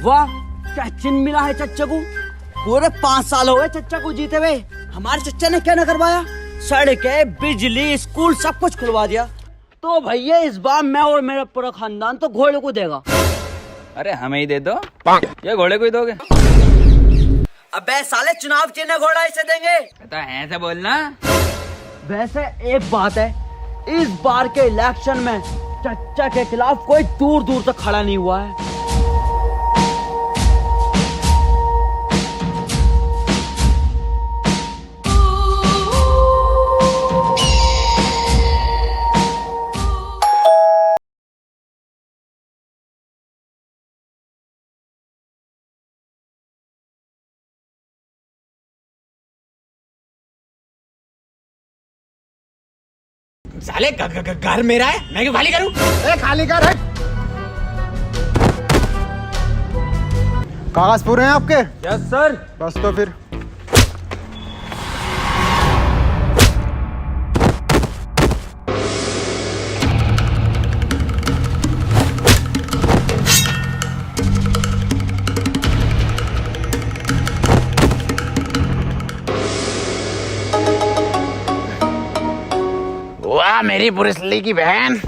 वाह, क्या चिन्ह मिला है चच्चा को। पूरे 5 साल हो गए चच्चा को जीते हुए। हमारे चच्चा ने क्या न करवाया। सड़कें, बिजली, स्कूल सब कुछ खुलवा दिया। तो भैया इस बार मैं और मेरा पूरा खानदान तो घोड़े को देगा। अरे हमें ही दे दो, ये घोड़े को ही दोगे? अबे साले, चुनाव चिन्ह घोड़ा इसे देंगे। तो ऐसे बोलना। वैसे एक बात है, इस बार के इलेक्शन में चच्चा के खिलाफ कोई दूर दूर तक खड़ा नहीं हुआ है। साले घर मेरा है, मैं क्यों खाली करूं? खाली कर। कागज पूरे हैं आपके? Yes sir. बस तो फिर वाह मेरी ब्रूस ली की बहन,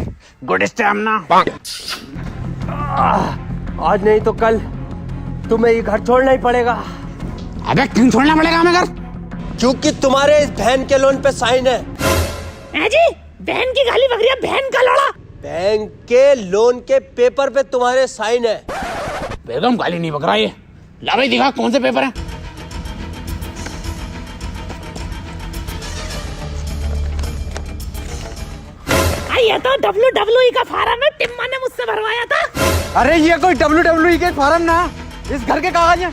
गुड स्टैमिना। आज नहीं तो कल तुम्हें ये घर छोड़ना ही पड़ेगा। अबे क्यों छोड़ना पड़ेगा हमें घर? क्योंकि तुम्हारे इस बहन के लोन पे साइन है। जी बहन की गाली बकरिया, बहन का लोड़ा। बैंक के लोन के पेपर पे तुम्हारे साइन है। बेगम गाली नहीं बकरा ये। ला भाई दिखा कौन से पेपर है। ये तो WWE का फार्म है, टिम्मा ने मुझसे भरवाया था। अरे ये कोई WWE के फार्म ना, इस घर के कागज हैं।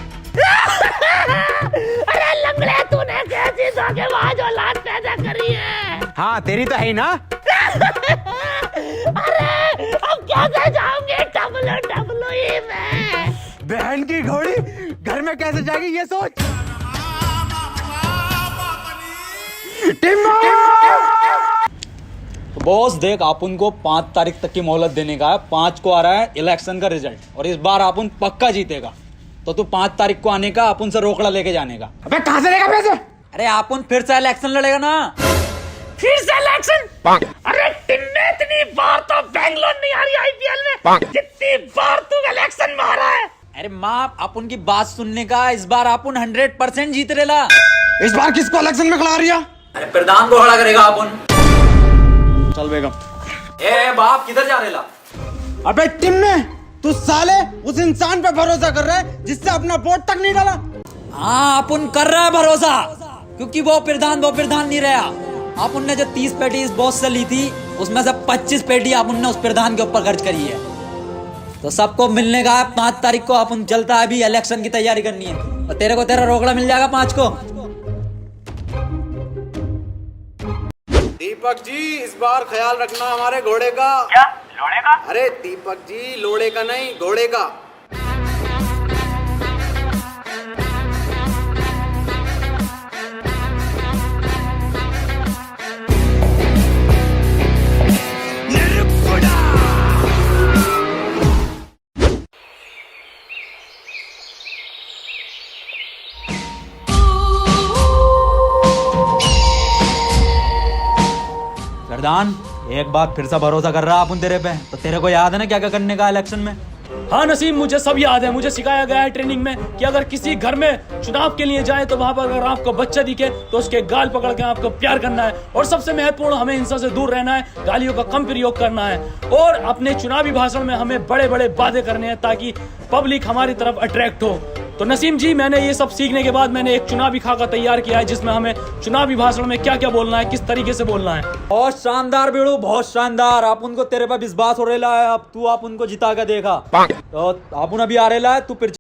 अरे लंगड़े, तूने कैसी धोखेबाज औलाद पैदा करी है। हाँ तेरी तो है ही ना। अरे अब कैसे जाऊंगे WWE में? बहन की घोड़ी घर में कैसे जाएगी ये सोच। बॉस देख, आप उनको 5 तारीख तक की मोहलत देने का है। 5 को आ रहा है इलेक्शन का रिजल्ट और इस बार आप उन पक्का जीतेगा। तो तू 5 तारीख को आने का, आप उनसे रोकड़ा लेके जाने का। अबे कहाँ से लेगा पैसे? अरे आप उन फिर से इलेक्शन लड़ेगा ना। फिर से इलेक्शन? अरे टिन्ने, इतनी बार तो बैंगलोर नहीं आ रही IPL में जितनी बार तू इलेक्शन में आ रहा है। अरे माँ, आप उनकी बात सुनने का, इस बार आप उन 100% जीत रेला। इस बार किसको इलेक्शन में खड़ा रिया? अरे प्रधान को खड़ा करेगा आप उन। चल बेगम। ए बाप, किधर जा रेला? अबे टिम्मे, तू साले उस इंसान पे भरोसा कर रहा है जिससे अपना वोट तक नहीं डाला। हाँ, आप उन कर रहा है भरोसा, क्योंकि वो प्रधान नहीं रहा। आप उनने जो 30 पेटी इस बॉस से ली थी, उसमें से 25 पेटी आप उनने उस प्रधान के ऊपर खर्च करी है। तो सबको मिलने का 5 तारीख को आप उन चलता है, अभी इलेक्शन की तैयारी करनी है। और तेरे को तेरा रोकड़ा मिल जाएगा 5 को। दीपक जी, इस बार ख्याल रखना हमारे घोड़े का। क्या लोड़े का? अरे दीपक जी, लोड़े का नहीं, घोड़े का। प्रधान, एक बार फिर से भरोसा कर रहा है अपन तेरे पे। तो तेरे को याद है ना क्या क्या करने का इलेक्शन में? हाँ नसीम, मुझे सब याद है। मुझे सिखाया गया है ट्रेनिंग में कि अगर किसी घर में चुनाव के लिए जाए तो वहां पर अगर आपको बच्चा दिखे तो उसके गाल पकड़ के आपको प्यार करना है। और सबसे महत्वपूर्ण, हमें हिंसा से दूर रहना है, गालियों का कम प्रयोग करना है और अपने चुनावी भाषण में हमें बड़े बड़े वादे करने हैं ताकि पब्लिक हमारी तरफ अट्रैक्ट हो। तो नसीम जी, मैंने ये सब सीखने के बाद मैंने एक चुनावी खाका तैयार किया है जिसमें हमें चुनावी भाषण में क्या क्या बोलना है, किस तरीके से बोलना है। बहुत शानदार बेड़ू, बहुत शानदार। आप उनको, तेरे पे विश्वास हो रहा है। अब तू आप उनको जिता के देखा। तो आप उन अभी आ रहा है, तू फिर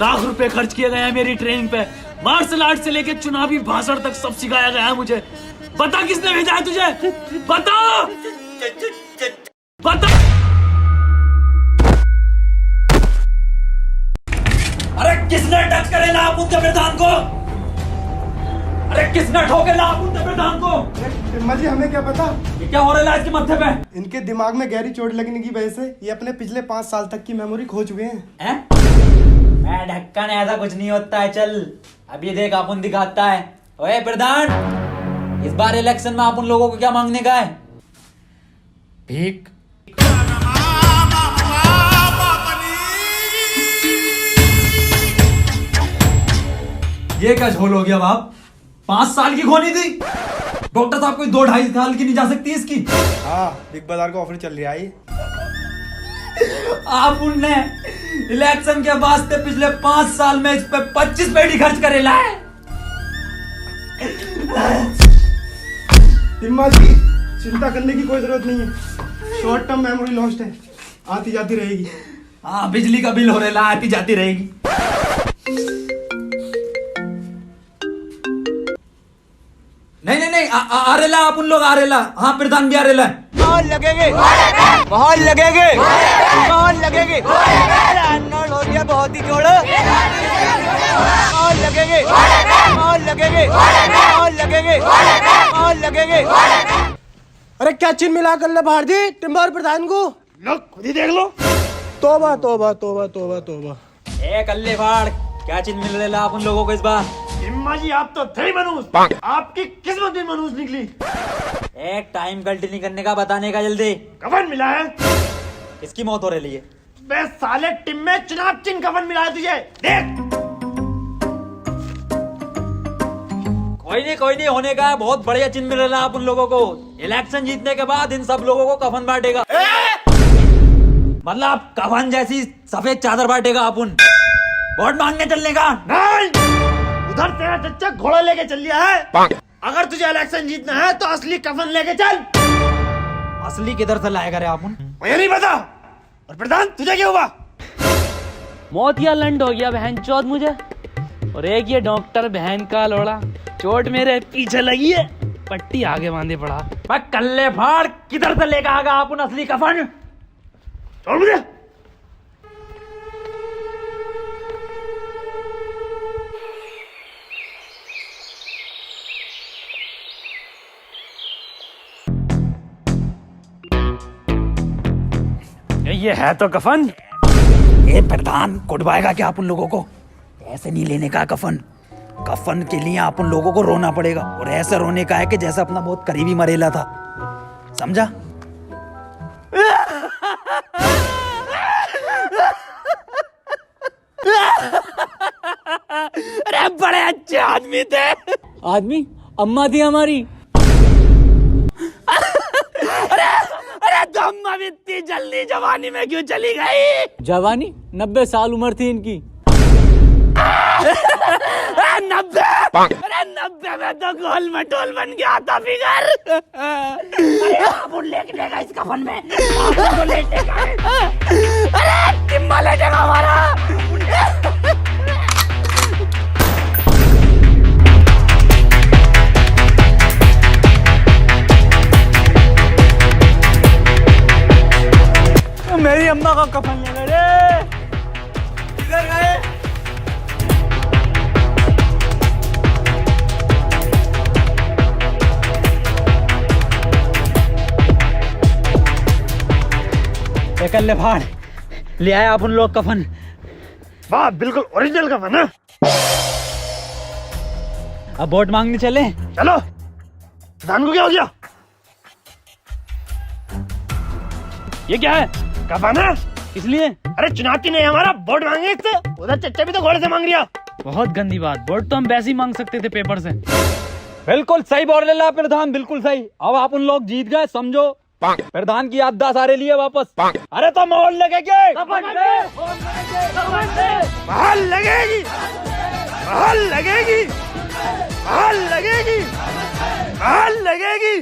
लाख रुपए खर्च किए गए हैं मेरी ट्रेनिंग पे। मार्शल आर्ट से लेके चुनावी भाषण तक सब सिखाया गया है मुझे। बता किसने भेजा है तुझे? बता बता। अरे किसने टच करे ना आप उनके प्रधान को? अरे किसने ठोके ना आप उनके प्रधान को? टिम्मा जी हमें क्या पता, ये क्या हो रहा है इसके मत्थे पे? इनके दिमाग में गहरी चोट लगने की वजह से ये अपने पिछले 5 साल तक की मेमोरी खो चुके हैं। मैं ढक्कन, ऐसा कुछ नहीं होता है। चल अभी देख अपन दिखाता है। ओए प्रधान, इस बार इलेक्शन में आप उन लोगों को क्या मांगने का है? भीख। ये क्या झोल हो गया बाप? 5 साल की खोनी थी। डॉक्टर साहब कोई 2-2.5 साल की नहीं जा सकती इसकी। हाँ, बिग बाजार का ऑफर चल रहा है। आप उनने इलेक्शन के वास्ते पिछले 5 साल में इस पे 25 पेटी खर्च करेला है। टिम्मा जी चिंता करने की कोई जरूरत नहीं है, शॉर्ट टर्म मेमोरी लॉस्ट है, आती जाती रहेगी। हाँ, बिजली का बिल हो रहा है, आती जाती रहेगी। नहीं, आ रेला आप उन लोग आ रेला। हाँ, प्रधान भी आ रेला है। बहुत लगेंगे, बहुत लगेंगे, बहुत लगेंगे। अर्नोल्ड हो गया बहुत ही जोड़। बहुत लगेंगे, बहुत लगेंगे, बहुत लगेंगे, बहुत लगेंगे। अरे क्या चिन्ह मिला कर ले बाहर जी टिम्बर प्रधान को? लो खुद ही देख लो। तोबा तोबा तोबा तोबा तोबा। ए कल्ले फाड़, क्या चीज मिल रहा आप उन लोगों को इस बार? टिम्मा जी आप तो थे मनूस, आपकी किस्मत भी मनूस निकली। एक टाइम गलती नहीं करने का, बताने का जल्दी। कफन मिला है। इसकी मौत हो रही है। बे साले टिम में चुनाव चिन्ह कफन मिला है तुझे, देख। कोई नहीं होने का है। बहुत बढ़िया चिन्ह मिल रहा है आप उन लोगों को। इलेक्शन जीतने के बाद इन सब लोगों को कफन बांटेगा। मतलब कफन जैसी सफेद चादर बांटेगा अपन। वोट मांगने चलने का नहीं, उधर तेरा चच्चा घोड़ा लेके चल लिया है। अगर तुझे इलेक्शन जीतना है तो असली कफन लेके चल। असली किधर से लाएगा रे अपन? मुझे नहीं पता। और प्रधान तुझे क्या हुआ? मौत या लंड हो गया बहन चौथ मुझे। और एक ये डॉक्टर बहन का लोड़ा, चोट मेरे पीछे लगी है, पट्टी आगे बांधे पड़ा। मैं कल्ले फाड़, किधर से लेकर आगा अपन असली कफन? छोड़ मुझे। ये है तो कफन। ये प्रधान कुटवाएगा क्या आप उन लोगों को? ऐसे नहीं लेने का कफन। कफन के लिए आप उन लोगों को रोना पड़ेगा, और ऐसा रोने का है कि जैसे अपना बहुत करीबी मरेला था। समझा? अरे बड़े अच्छे आदमी थे। आदमी? अम्मा थी हमारी। अरे तो अम्मा भी इतनी जल्दी जवानी में क्यों चली गई? जवानी 90 साल उम्र थी इनकी। 90? अरे 90 में तो गोल मटोल बन गया था फिगर। अरे आप लेटेगा इस कफन में, आप लेटेगा। अरे टिम्मा लेटेगा हमारा। मेरी अम्मा का कफन ले रे। किधर गए? कल्ले फाड़, ले आए आप उन लोग कफन। वाह, बिल्कुल ओरिजिनल कफन है। अब वोट मांगने चले। चलो। प्रधान को क्या हो गया? ये क्या है? कफन है। इसलिए? अरे चुनाव नहीं हमारा, वोट मांगे इससे। उधर चच्चा भी तो घोड़े से मांग रिया। बहुत गंदी बात। वोट तो हम वैसे ही मांग सकते थे पेपर से। बिल्कुल सही बोल रहे ला प्रधान, बिल्कुल सही। अब आप उन लोग जीत गए, समझो। प्रधान की याददाश्त आ रही है वापस। अरे तो मोहर लगेगी, महल लगेगी, महल लगेगी, महल लगेगी, महल लगेगी,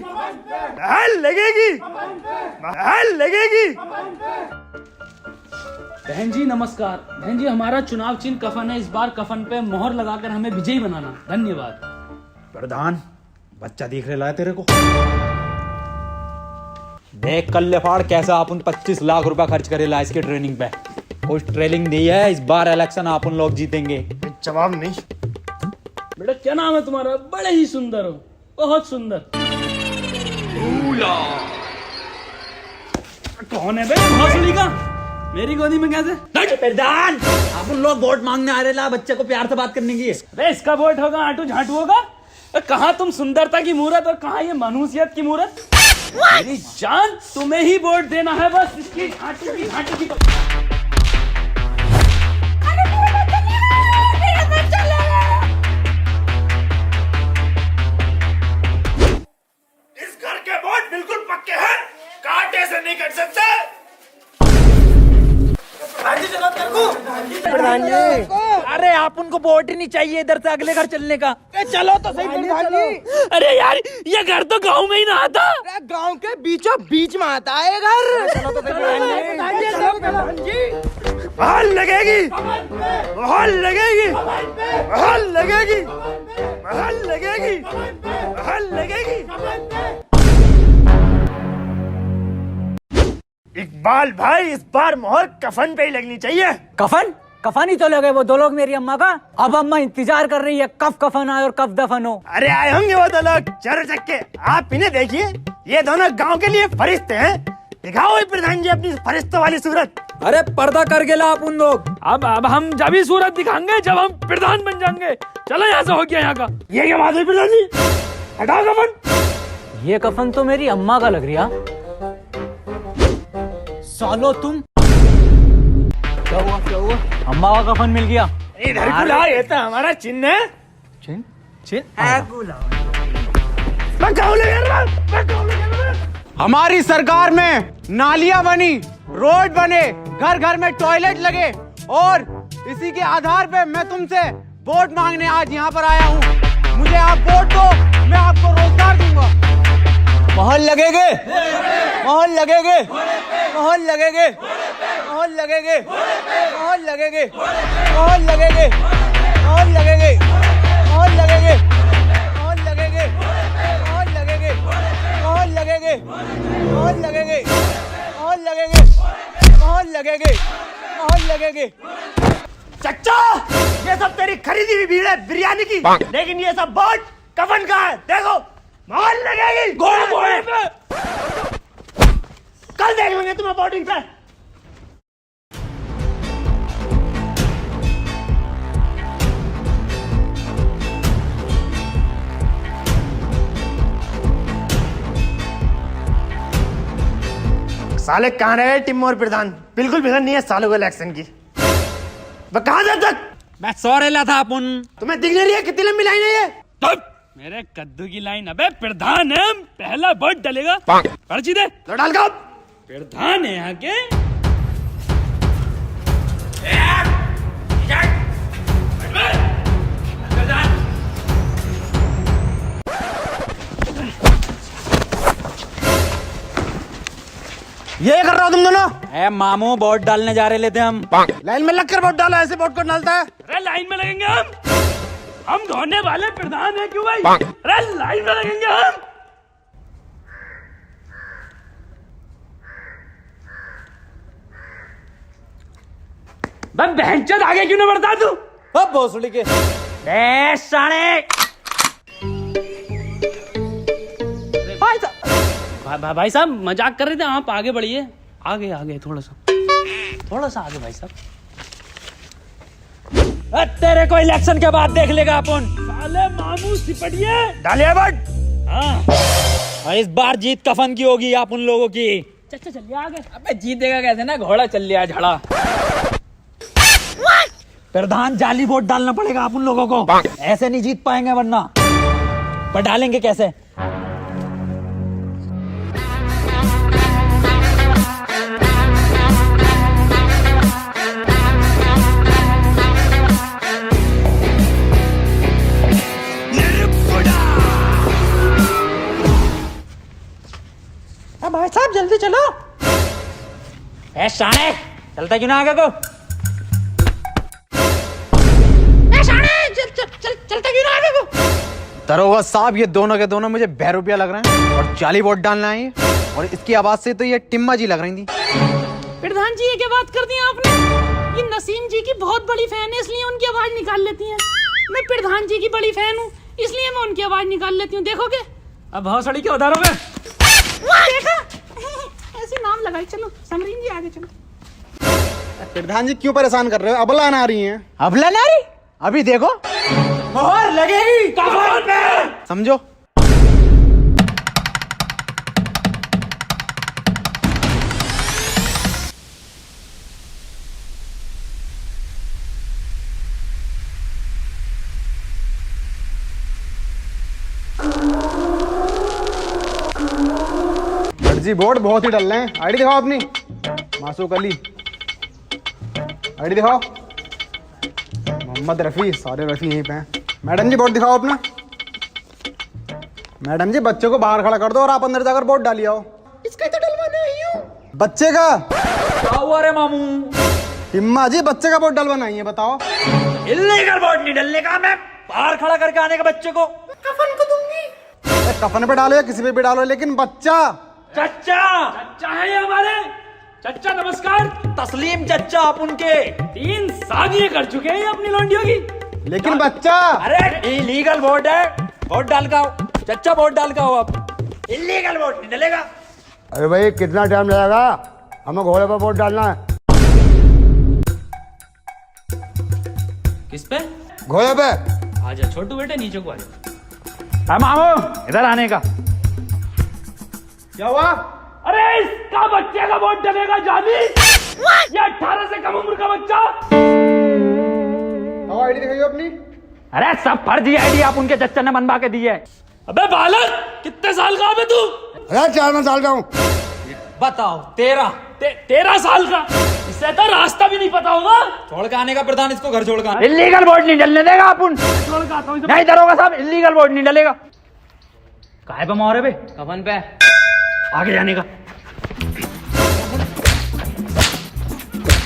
महल लगेगी, महल लगेगी। बहन जी नमस्कार। बहन जी हमारा चुनाव चिन्ह कफन है, इस बार कफन पे मोहर लगाकर हमें विजयी बनाना। धन्यवाद। प्रधान बच्चा दिख रहा है तेरे को? देख कल्ले फाड़ कैसा अपन 25 लाख रुपया खर्च करेला इसके ट्रेनिंग पे। कुछ ट्रेनिंग दी है, इस बार इलेक्शन अपन लोग जीतेंगे। जवाब नहीं। बेटा क्या नाम है तुम्हारा? बड़े ही सुंदर हो, बहुत सुंदर। कौन है बे? भोसड़ी का मेरी गोदी में कैसे? प्रधान अपन लोग वोट मांगने आ रहे ला, बच्चे को प्यार से बात करने की। अरे इसका वोट होगा, आटू झाटू होगा। कहाँ तुम सुंदरता की मूरत और कहाँ ये मनुष्यत की मूरत। मेरी जान तुम्हें ही वोट देना है, बस इसकी झाटू की झाटू की। इस घर के वोट बिल्कुल पक्के हैं, कांटे से नहीं कट सकते। प्रधान जी, अरे आप उनको वोट ही नहीं चाहिए इधर से अगले घर चलने का। चलो तो सही प्रधान जी। अरे यार ये घर तो गांव में ही ना आता। गांव के बीचों बीच में आता है घर। चलो तो बहाल लगेगी, बहाल लगेगी, बहाल लगेगी, बहाल लगेगी, बहाल लगेगी। इकबाल भाई इस बार मोहर कफन पे ही लगनी चाहिए। कफन कफन ही तो लगे वो दो लोग मेरी अम्मा का। अब अम्मा इंतजार कर रही है कब कफन आए और कब दफन हो। अरे आए होंगे वो दो लोग चर चक्के। आप इन्हें देखिए, ये दोनों गांव के लिए फरिश्ते हैं। दिखाओ प्रधान जी अपनी फरिश्तों वाली सूरत। अरे पर्दा कर गेला अपन लोग। अब हम जब ही सूरत दिखाएंगे जब हम प्रधान बन जाएंगे। चलो यहाँ से हो गया यहाँ का। ये क्या बात है प्रधान जी? हटाओ कफन। ये कफन तो मेरी अम्मा का लग रहा। सालो तुम क्या हुआ क्या हुआ? अम्मा का कफन मिल गया। इधर बुला, ये तो हमारा चिन्ह है। चिन चिन मैं गाँव ले रहा हूँ। हमारी सरकार में नालियां बनी, रोड बने, घर घर में टॉयलेट लगे और इसी के आधार पे मैं तुमसे वोट मांगने आज यहाँ पर आया हूँ। मुझे आप वोट दो, मैं आपको रोजगार दूंगा। मोहर लगेगे, मोहर लगेगे, मोहर लगेगे, मोहर लगेगे, मोहर लगेगे, मोहर लगेगे, मोहर लगेगे, मोहर लगेगे, मोहर लगेगे, मोहर लगेगे, मोहर लगेगे, मोहर लगेगे, मोहर लगेगे, मोहर लगेगे, मोहर लगेगे। चच्चा ये सब तेरी खरीदी हुई भीड़ है बिरयानी की, लेकिन ये सब वोट कफन का है। देखो मोहर लगेगी घोड़े पे। कल देख लेंगे तुम्हें वोटिंग पे। साले कहाँ रहे टिम और प्रधान? बिल्कुल फिक्र नहीं है सालों को इलेक्शन की। वह कहाँ था तक? मैं सो रेला था अपन। तुम्हें दिख नहीं रही है कितनी लंबी लाइन है ये? मेरे कद्दू की लाइन। अबे प्रधान है, पहला वोट डलेगा। पर्ची दे। लो डाल का। प्रधान है यहाँ के। ये कर रहा हो तुम दोनों? ए मामू वोट डालने जा रहे थे हम। लाइन में लगकर वोट डालो, ऐसे वोट को डालता है। अरे लाइन में लगेंगे हम धोने वाले प्रधान है क्यों भाई? अरे लाइन में लगेंगे हम। बहनचोद आगे क्यों नहीं बढ़ता तू? अब भोसड़ी के साले भाई साहब मजाक कर रहे थे, आप आगे बढ़िए। आगे आगे थोड़ा सा आगे भाई साहब। तेरे को इलेक्शन के बाद देख लेगा अपन। साले मामू सिपटिए। डालिए वोट। हाँ और इस बार जीत कफन की होगी आप उन लोगों की। चचा चलिए आगे। अबे जीतेगा कैसे ना, घोड़ा चल लिया झड़ा। प्रधान जाली वोट डालना पड़ेगा आप उन लोगों को, ऐसे नहीं जीत पाएंगे वरना। पर डालेंगे कैसे? भाई साहब जल्दी चलो। ए साले चलता क्यों ना आगे को? चलता क्यों ना आगे को? दरोगा साहब, ये दोनों के दोनों मुझे बहरूपिया लग रहे हैं और जाली वोट डालना है और इसकी आवाज से तो ये टिम्मा जी लग रही थी। प्रधान जी, ये क्या बात कर दी आपने? ये नसीम जी की बहुत बड़ी फैन है, इसलिए उनकी आवाज निकाल लेती हैं। मैं प्रधान जी की बड़ी फैन हूँ, इसलिए मैं उनकी आवाज निकाल लेती हूँ। देखोगे अब भौसड़ी के उधारों में देखा ऐसे नाम लगाई। चलो समरीन जी आगे चलो। प्रधान जी क्यों परेशान कर रहे हो? अबला आ रही हैं। अबला नारी, अभी देखो मोहर लगेगी कफन पे। समझो। जी वोट बहुत ही डल रहे हैं। आईडी दिखाओ अपनी। मासूक अली, आईडी दिखाओ। मोहम्मद रफी, सारे रफी यहीं पे हैं। मैडम जी वोट दिखाओ अपना। मैडम जी बच्चे को बाहर खड़ा कर दो और आप अंदर जाकर वोट डालिए आओ। इसका तो डलवाना ही हूँ। बच्चे का क्या हुआ रे मामू? हिम्मा जी बच्चे का वोट डलवाना ही है, बताओ। इल्लीगल वोट नहीं डलने का, मैं बाहर खड़ा करके आने का बच्चे को। कफन को दूंगी। कफन पे डालो या किसी पे भी डालो, लेकिन बच्चा। चच्चा, चच्चा है ये हमारे। चच्चा नमस्कार। तस्लीम चच्चा अपन के 3 शादियां कर चुके हैं ये अपनी लौंडियों की। लेकिन बच्चा। अरे इलीगल वोट है, वोट डाल का आओ। चच्चा वोट डाल का आओ। आप इलीगल वोट नहीं डलेगा। अरे भाई कितना टाइम लगेगा? हमें घोड़े पर वोट डालना है। किस पे? घोड़े पे। आजा छोटू बेटे, नीचे को आजा। हाँ मामू, इधर आने का। क्या हुआ? अरे इसका बच्चे का वोट डलेगा जानी। ये 18 से कम उम्र का बच्चा। आईडी दिखाइए अपनी। अरे सब फर्जी आईडी आप उनके चच्चा ने बनवा के दी है। अबे बालक, कितने साल का है तू? अरे 4 साल का हूँ। बताओ 13। 13 साल का? इससे तो रास्ता भी नहीं पता होगा। छोड़ के आने का प्रधान, इसको घर छोड़ के। इलीगल वोट नहीं डलने देगा अपन। छोड़ के आता हूँ। नहीं दरोगा साहब, इलीगल वोट नहीं डलेगा। काहे पे मोहरे पे? कफन पे आगे जाने का।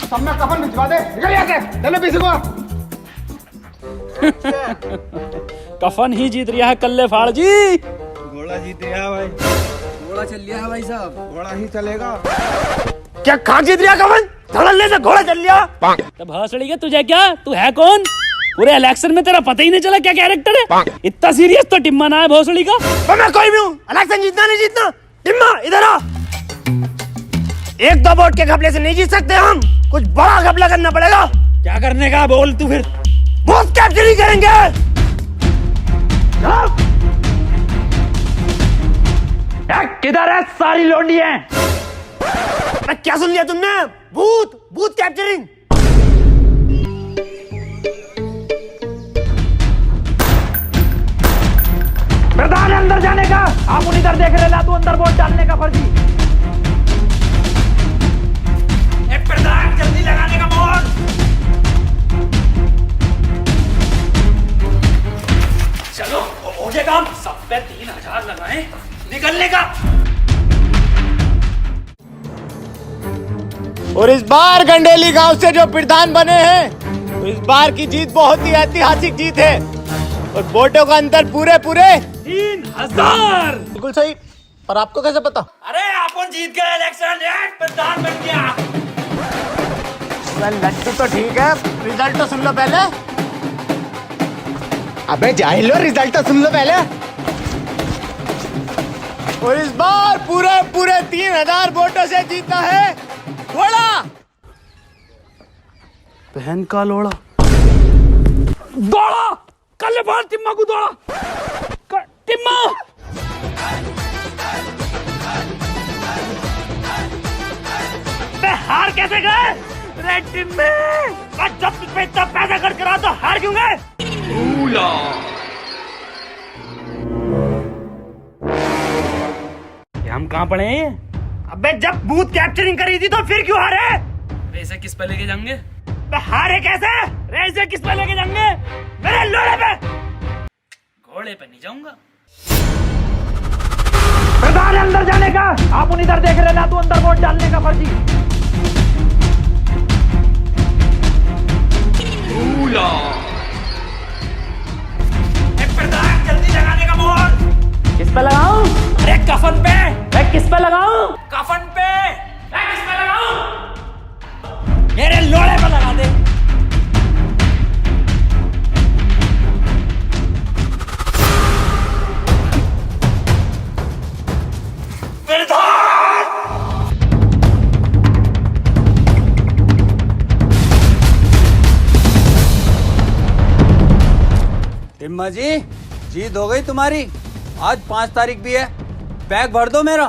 सब में कफन भिजवा दे। निकल यहाँ से। चलो पीछे को। कफन ही जीत रहा है कल्ले फाड़ जी। घोड़ा जीत गया भाई। घोड़ा चल लिया है भाई साहब। घोड़ा ही चलेगा। क्या खाक जीत रहा कवन? धड़ल्ले से घोड़ा चल लिया। तो भौसड़ी के तुझे क्या? तू है कौन? पूरे इलेक्शन में तेरा पता ही नहीं चला क्या कैरेक्टर है। इतना सीरियस तो टिम्मा ना है भौसड़ी का। तो मैं कोई भी हूँ, इलेक्शन जीतना नहीं जीतना। टिम्मा इधर आ। 1-2 वोट के घपले से नहीं जीत सकते हम, कुछ बड़ा घपला करना पड़ेगा। क्या करने का बोल तू फिर? बूथ कैप्चरिंग करेंगे। किधर है सारी लोंडियां? क्या सुन लिया तुमने? Booth capturing. प्रधान अंदर जाने का, आप उन इधर देख रहे ला, तू अंदर वोट डालने का फर्जी। प्रधान जल्दी लगाने का मोहर। चलो हो जाए काम। सब पे 3000 लगाए, निकलने का। और इस बार गंडेली गांव से जो प्रधान बने हैं, तो इस बार की जीत बहुत ही ऐतिहासिक जीत है और वोटों का अंतर पूरे 3000। बिल्कुल सही। पर आपको कैसे पता? अरे अपन जीत गए इलेक्शन, प्रधान बन गया। लड्डू तो ठीक है, रिजल्ट तो सुन लो पहले। अबे जाहिलो, रिजल्ट तो सुन लो पहले। और इस बार पूरे 3000 वोटों से जीता है घोड़ा। बहन का लोड़ा। दौड़ा कल बार टिम्मा को दौड़ा। टिम्मा हार कैसे गए? रेड टिम्मे, जब पे इतना पैसा खर्च करा तो हार क्यों गए? हम कहाँ पड़े हैं? अबे जब बूथ कैप्चरिंग करी थी तो फिर क्यों हारे? रेसे किस पे लेके जाएंगे? हारे कैसे? रेसे किस पे लेके जाएंगे? मेरे लोड़े पे। घोड़े पे नहीं जाऊंगा। प्रधान अंदर जाने का, आप उन इधर देख रहे ला, तू अंदर वोट डालने का फर्जी। प्रधान जल्दी लगाने का मोहर। किस पे लगाऊं? अरे कफन पे। मैं किस पे लगाऊं? कफन पे। मैं किस पे लगाऊं? मेरे लोड़े पे लगा दे। टिम्मा जी जीत हो गई तुम्हारी। आज 5 तारीख भी है, बैग भर दो मेरा।